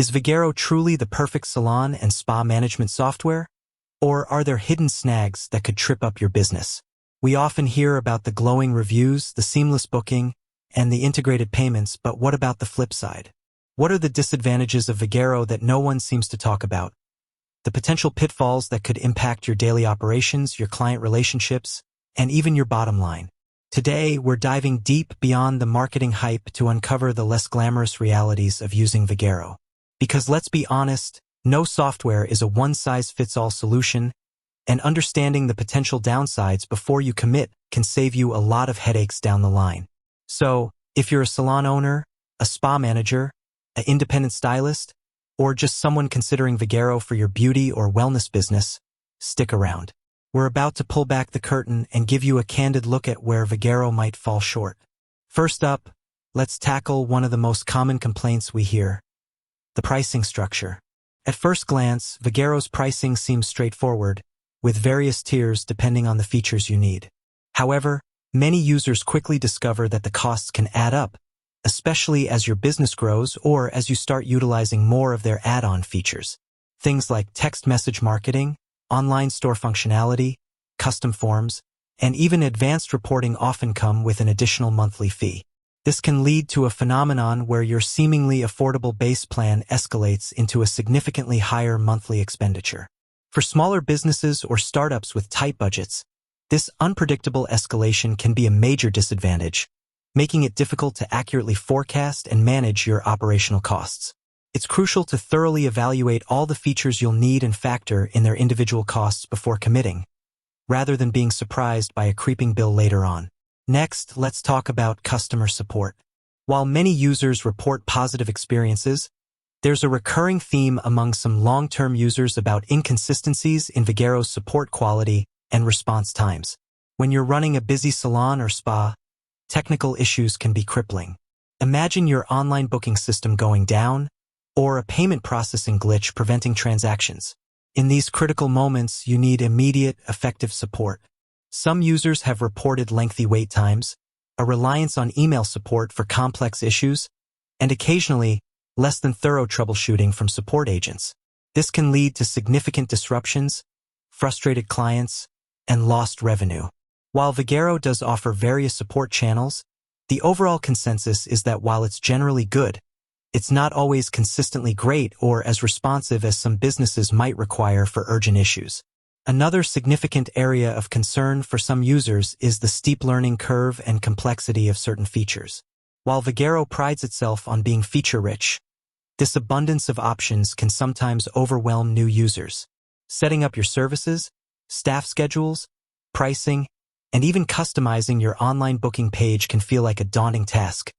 Is Vagaro truly the perfect salon and spa management software? Or are there hidden snags that could trip up your business? We often hear about the glowing reviews, the seamless booking, and the integrated payments, but what about the flip side? What are the disadvantages of Vagaro that no one seems to talk about? The potential pitfalls that could impact your daily operations, your client relationships, and even your bottom line. Today, we're diving deep beyond the marketing hype to uncover the less glamorous realities of using Vagaro. Because let's be honest, no software is a one-size-fits-all solution, and understanding the potential downsides before you commit can save you a lot of headaches down the line. So, if you're a salon owner, a spa manager, an independent stylist, or just someone considering Vagaro for your beauty or wellness business, stick around. We're about to pull back the curtain and give you a candid look at where Vagaro might fall short. First up, let's tackle one of the most common complaints we hear: the pricing structure. At first glance, Vagaro's pricing seems straightforward, with various tiers depending on the features you need. However, many users quickly discover that the costs can add up, especially as your business grows or as you start utilizing more of their add-on features. Things like text message marketing, online store functionality, custom forms, and even advanced reporting often come with an additional monthly fee. This can lead to a phenomenon where your seemingly affordable base plan escalates into a significantly higher monthly expenditure. For smaller businesses or startups with tight budgets, this unpredictable escalation can be a major disadvantage, making it difficult to accurately forecast and manage your operational costs. It's crucial to thoroughly evaluate all the features you'll need and factor in their individual costs before committing, rather than being surprised by a creeping bill later on. Next, let's talk about customer support. While many users report positive experiences, there's a recurring theme among some long-term users about inconsistencies in Vagaro's support quality and response times. When you're running a busy salon or spa, technical issues can be crippling. Imagine your online booking system going down, or a payment processing glitch preventing transactions. In these critical moments, you need immediate, effective support. Some users have reported lengthy wait times, a reliance on email support for complex issues, and occasionally, less than thorough troubleshooting from support agents. This can lead to significant disruptions, frustrated clients, and lost revenue. While Vagaro does offer various support channels, the overall consensus is that while it's generally good, it's not always consistently great or as responsive as some businesses might require for urgent issues. Another significant area of concern for some users is the steep learning curve and complexity of certain features. While Vagaro prides itself on being feature-rich, this abundance of options can sometimes overwhelm new users. Setting up your services, staff schedules, pricing, and even customizing your online booking page can feel like a daunting task,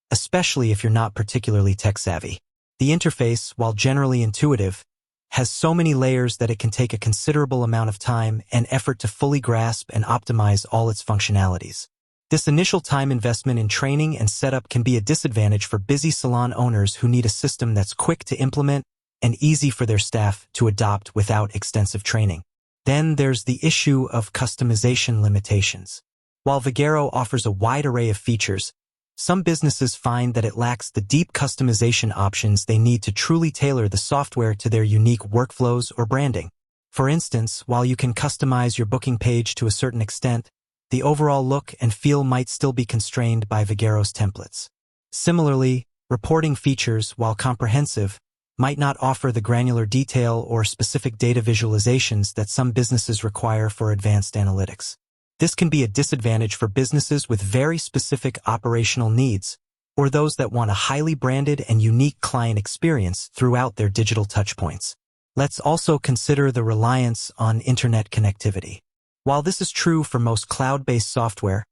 especially if you're not particularly tech-savvy. The interface, while generally intuitive, has so many layers that it can take a considerable amount of time and effort to fully grasp and optimize all its functionalities. This initial time investment in training and setup can be a disadvantage for busy salon owners who need a system that's quick to implement and easy for their staff to adopt without extensive training. Then there's the issue of customization limitations. While Vagaro offers a wide array of features, some businesses find that it lacks the deep customization options they need to truly tailor the software to their unique workflows or branding. For instance, while you can customize your booking page to a certain extent, the overall look and feel might still be constrained by Vagaro's templates. Similarly, reporting features, while comprehensive, might not offer the granular detail or specific data visualizations that some businesses require for advanced analytics. This can be a disadvantage for businesses with very specific operational needs, or those that want a highly branded and unique client experience throughout their digital touchpoints. Let's also consider the reliance on internet connectivity. While this is true for most cloud-based software,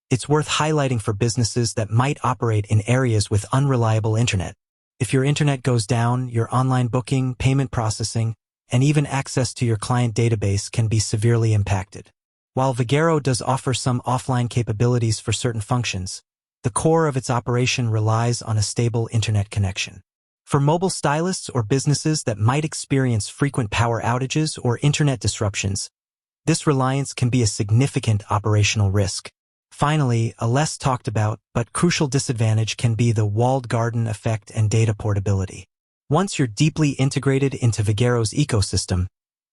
it's worth highlighting for businesses that might operate in areas with unreliable internet. If your internet goes down, your online booking, payment processing, and even access to your client database can be severely impacted. While Vagaro does offer some offline capabilities for certain functions, the core of its operation relies on a stable internet connection. For mobile stylists or businesses that might experience frequent power outages or internet disruptions, this reliance can be a significant operational risk. Finally, a less talked about but crucial disadvantage can be the walled garden effect and data portability. Once you're deeply integrated into Vagaro's ecosystem,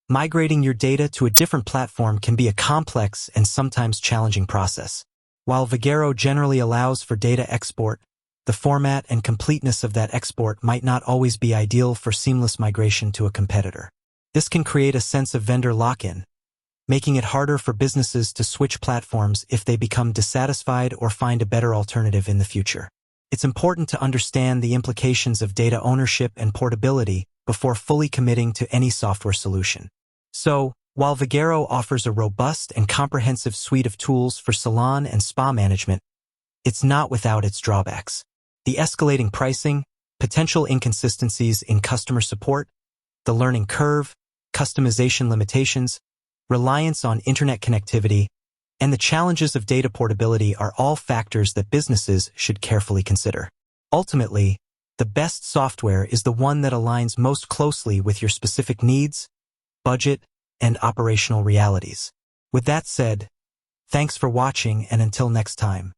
migrating your data to a different platform can be a complex and sometimes challenging process. While Vagaro generally allows for data export, the format and completeness of that export might not always be ideal for seamless migration to a competitor. This can create a sense of vendor lock-in, making it harder for businesses to switch platforms if they become dissatisfied or find a better alternative in the future. It's important to understand the implications of data ownership and portability before fully committing to any software solution. So, while Vagaro offers a robust and comprehensive suite of tools for salon and spa management, it's not without its drawbacks. The escalating pricing, potential inconsistencies in customer support, the learning curve, customization limitations, reliance on internet connectivity, and the challenges of data portability are all factors that businesses should carefully consider. Ultimately, the best software is the one that aligns most closely with your specific needs, budget, and operational realities. With that said, thanks for watching, and until next time.